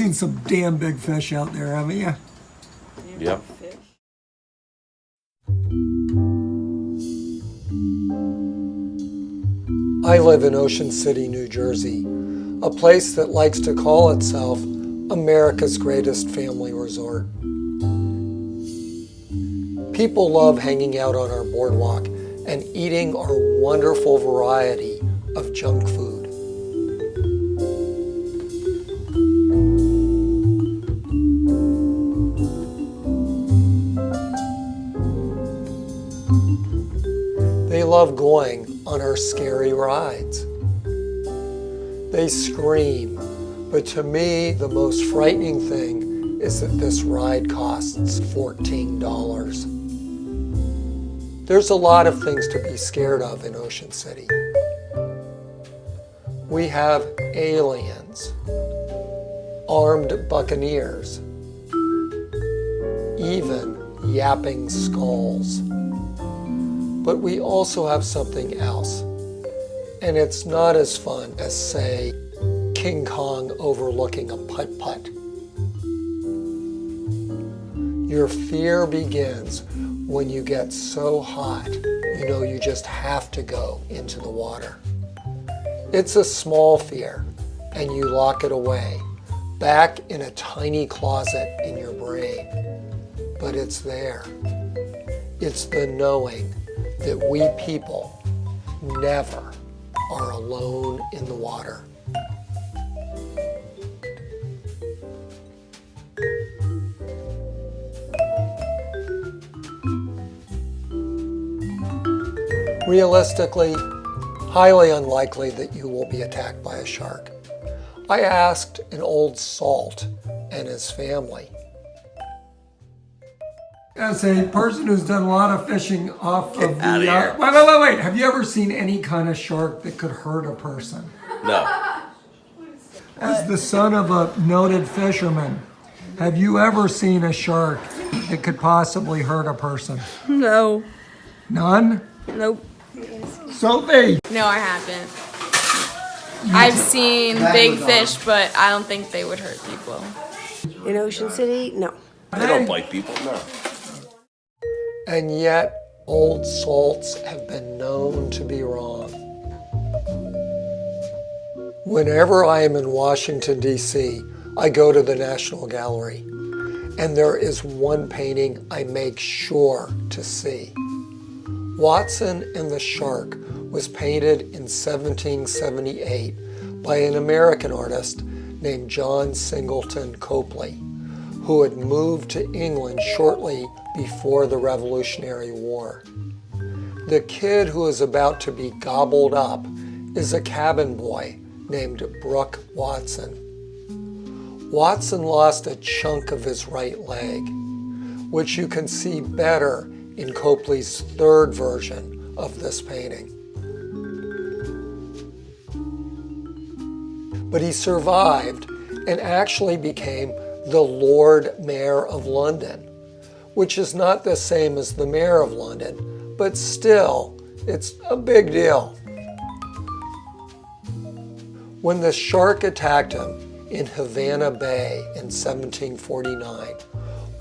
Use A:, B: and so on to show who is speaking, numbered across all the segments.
A: seen some damn big fish out there, haven't you?
B: Yep.
C: I live in Ocean City, New Jersey, a place that likes to call itself America's greatest family resort. People love hanging out on our boardwalk and eating our wonderful variety of junk food. They love going on our scary rides. They scream, but to me, the most frightening thing is that this ride costs $14. There's a lot of things to be scared of in Ocean City. We have aliens, armed buccaneers, even yapping skulls. But we also have something else, and it's not as fun as, say, King Kong overlooking a putt-putt. Your fear begins when you get so hot, you know you just have to go into the water. It's a small fear, and you lock it away, back in a tiny closet in your brain. But it's there. It's the knowing that we people never are alone in the water. Realistically, highly unlikely that you will be attacked by a shark. I asked an old salt and his family.
A: As a person who's done a lot of fishing off of the...
B: outta here.
A: Wait. Have you ever seen any kind of shark that could hurt a person?
B: No.
A: As the son of a noted fisherman, have you ever seen a shark that could possibly hurt a person?
D: No.
A: None?
D: Nope.
A: Sophie!
D: No, I haven't. I've seen big fish, but I don't think they would hurt people.
E: In Ocean City, no.
B: They don't bite people. No.
C: And yet, old salts have been known to be wrong. Whenever I am in Washington, D.C., I go to the National Gallery, and there is one painting I make sure to see. Watson and the Shark was painted in 1778 by an American artist named John Singleton Copley, who had moved to England shortly before the Revolutionary War. The kid who is about to be gobbled up is a cabin boy named Brooke Watson. Watson lost a chunk of his right leg, which you can see better in Copley's third version of this painting. But he survived and actually became the Lord Mayor of London, which is not the same as the Mayor of London, but still, it's a big deal. When the shark attacked him in Havana Bay in 1749,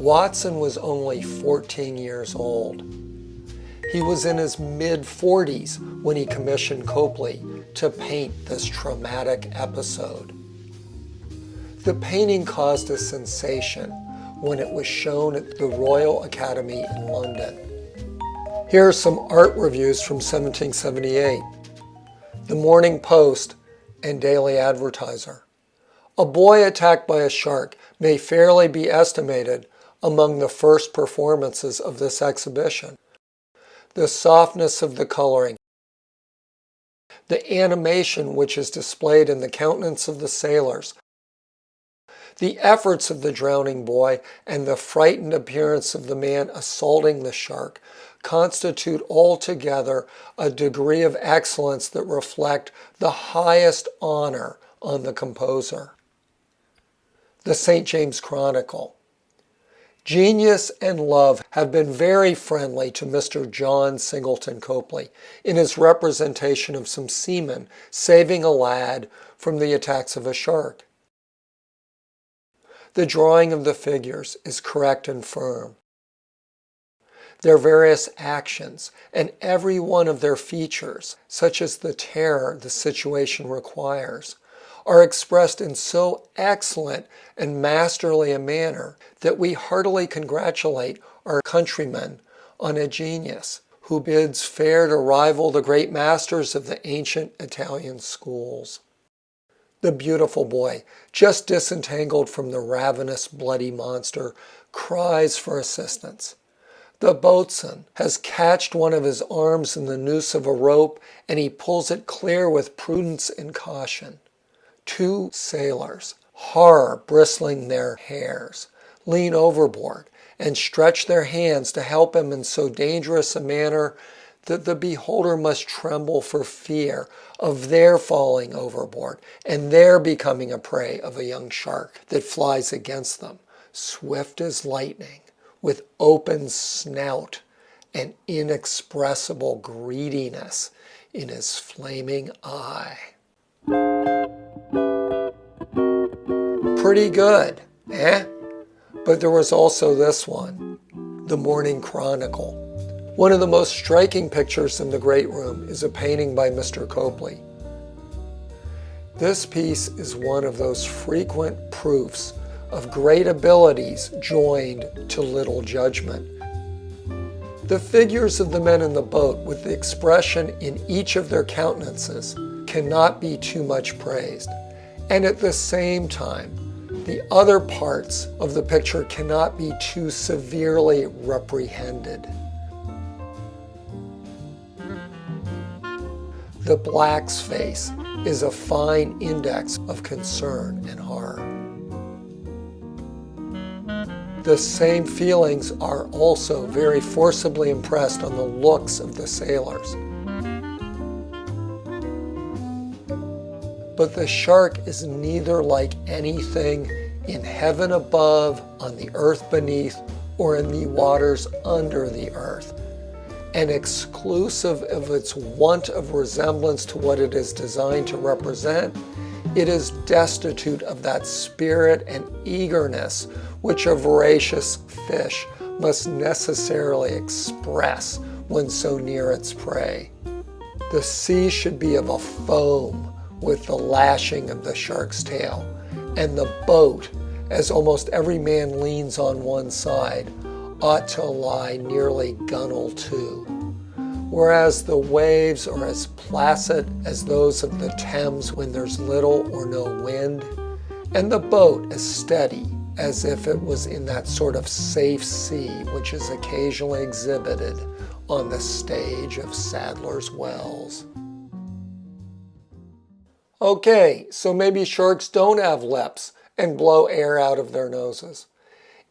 C: Watson was only 14 years old. He was in his mid-40s when he commissioned Copley to paint this traumatic episode. The painting caused a sensation when it was shown at the Royal Academy in London. Here are some art reviews from 1778. The Morning Post and Daily Advertiser. A boy attacked by a shark may fairly be estimated among the first performances of this exhibition. The softness of the coloring, the animation which is displayed in the countenance of the sailors, the efforts of the drowning boy, and the frightened appearance of the man assaulting the shark constitute altogether a degree of excellence that reflect the highest honor on the composer. The St. James Chronicle. Genius and love have been very friendly to Mr. John Singleton Copley in his representation of some seamen saving a lad from the attacks of a shark. The drawing of the figures is correct and firm. Their various actions and every one of their features, such as the terror the situation requires, are expressed in so excellent and masterly a manner that we heartily congratulate our countrymen on a genius who bids fair to rival the great masters of the ancient Italian schools. The beautiful boy, just disentangled from the ravenous, bloody monster, cries for assistance. The boatswain has catched one of his arms in the noose of a rope, and he pulls it clear with prudence and caution. Two sailors, horror bristling their hairs, lean overboard and stretch their hands to help him in so dangerous a manner that the beholder must tremble for fear of their falling overboard and their becoming a prey of a young shark that flies against them, swift as lightning, with open snout and inexpressible greediness in his flaming eye. Pretty good, eh? But there was also this one, the Morning Chronicle. One of the most striking pictures in the Great Room is a painting by Mr. Copley. This piece is one of those frequent proofs of great abilities joined to little judgment. The figures of the men in the boat, with the expression in each of their countenances, cannot be too much praised. And at the same time, the other parts of the picture cannot be too severely reprehended. The black's face is a fine index of concern and horror. The same feelings are also very forcibly impressed on the looks of the sailors. But the shark is neither like anything in heaven above, on the earth beneath, or in the waters under the earth. And exclusive of its want of resemblance to what it is designed to represent, it is destitute of that spirit and eagerness which a voracious fish must necessarily express when so near its prey. The sea should be of a foam with the lashing of the shark's tail, and the boat, as almost every man leans on one side, ought to lie nearly gunwale to, whereas the waves are as placid as those of the Thames when there's little or no wind, and the boat as steady as if it was in that sort of safe sea which is occasionally exhibited on the stage of Sadler's Wells. Okay, so maybe sharks don't have lips and blow air out of their noses.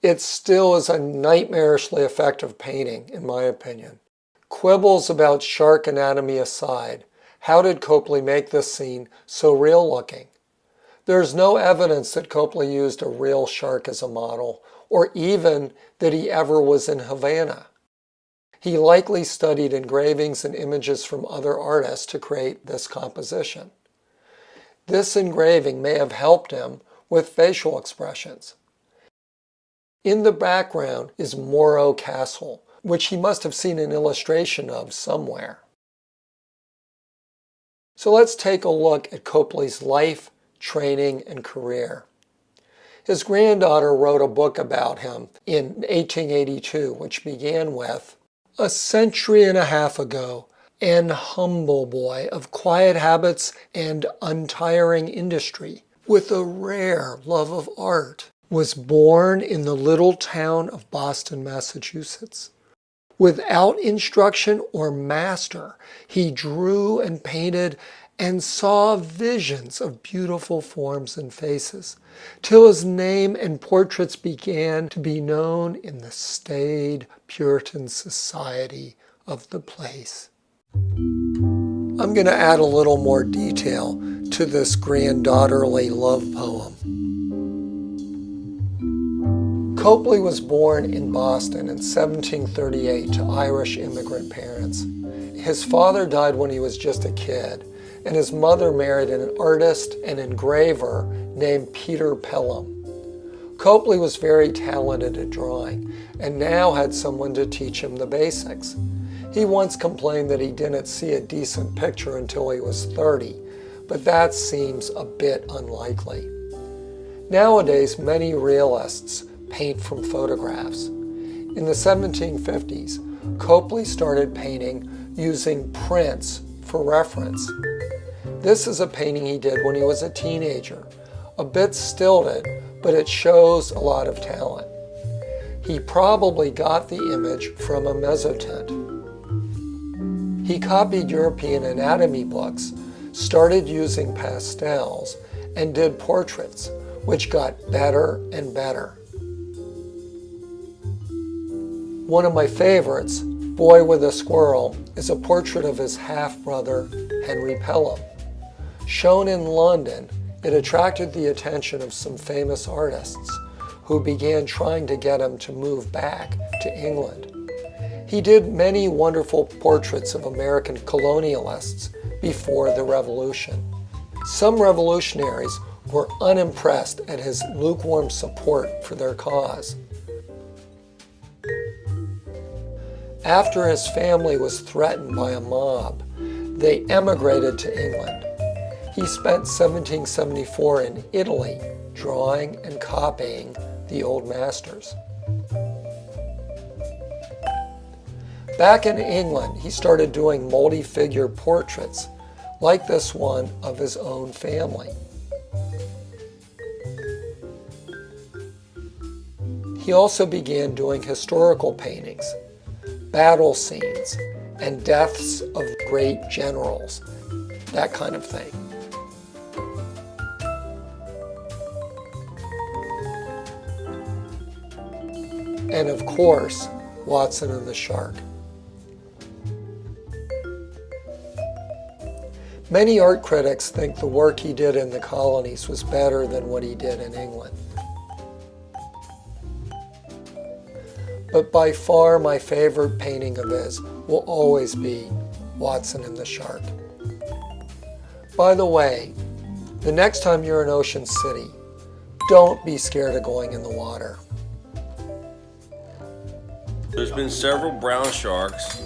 C: It still is a nightmarishly effective painting, in my opinion. Quibbles about shark anatomy aside, how did Copley make this scene so real-looking? There's no evidence that Copley used a real shark as a model, or even that he ever was in Havana. He likely studied engravings and images from other artists to create this composition. This engraving may have helped him with facial expressions. In the background is Morro Castle, which he must have seen an illustration of somewhere. So let's take a look at Copley's life, training, and career. His granddaughter wrote a book about him in 1882, which began with, "A century and a half ago, an humble boy of quiet habits and untiring industry, with a rare love of art, was born in the little town of Boston, Massachusetts. Without instruction or master, he drew and painted and saw visions of beautiful forms and faces, till his name and portraits began to be known in the staid Puritan society of the place." I'm going to add a little more detail to this granddaughterly love poem. Copley was born in Boston in 1738 to Irish immigrant parents. His father died when he was just a kid, and his mother married an artist and engraver named Peter Pelham. Copley was very talented at drawing and now had someone to teach him the basics. He once complained that he didn't see a decent picture until he was 30, but that seems a bit unlikely. Nowadays, many realists paint from photographs. In the 1750s, Copley started painting using prints for reference. This is a painting he did when he was a teenager, a bit stilted, but it shows a lot of talent. He probably got the image from a mezzotint. He copied European anatomy books, started using pastels, and did portraits, which got better and better. One of my favorites, Boy with a Squirrel, is a portrait of his half-brother, Henry Pelham. Shown in London, it attracted the attention of some famous artists who began trying to get him to move back to England. He did many wonderful portraits of American colonialists before the Revolution. Some revolutionaries were unimpressed at his lukewarm support for their cause. After his family was threatened by a mob, they emigrated to England. He spent 1774 in Italy drawing and copying the old masters. Back in England, he started doing multi-figure portraits, like this one of his own family. He also began doing historical paintings, battle scenes, and deaths of great generals, that kind of thing. And of course, Watson and the Shark. Many art critics think the work he did in the colonies was better than what he did in England. But by far my favorite painting of his will always be Watson and the Shark. By the way, the next time you're in Ocean City, don't be scared of going in the water.
B: There's been several brown sharks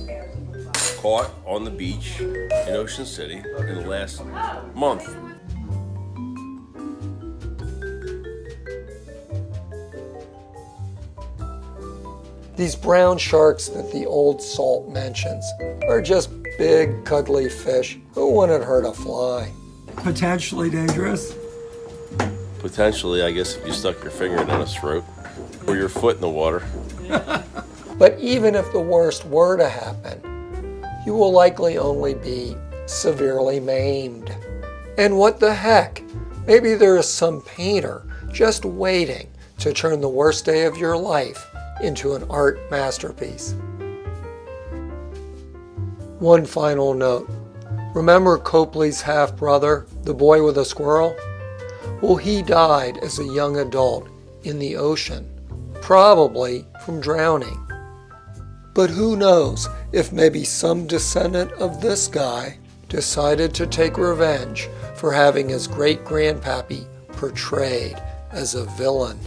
B: caught on the beach in Ocean City in the last month.
C: These brown sharks that the old salt mentions are just big, cuddly fish who wouldn't hurt a fly.
A: Potentially dangerous.
B: Potentially, I guess, if you stuck your finger in its throat or your foot in the water.
C: But even if the worst were to happen, you will likely only be severely maimed. And what the heck? Maybe there is some painter just waiting to turn the worst day of your life into an art masterpiece. One final note. Remember Copley's half-brother, the boy with a squirrel? Well, he died as a young adult in the ocean, probably from drowning. But who knows if maybe some descendant of this guy decided to take revenge for having his great-grandpappy portrayed as a villain.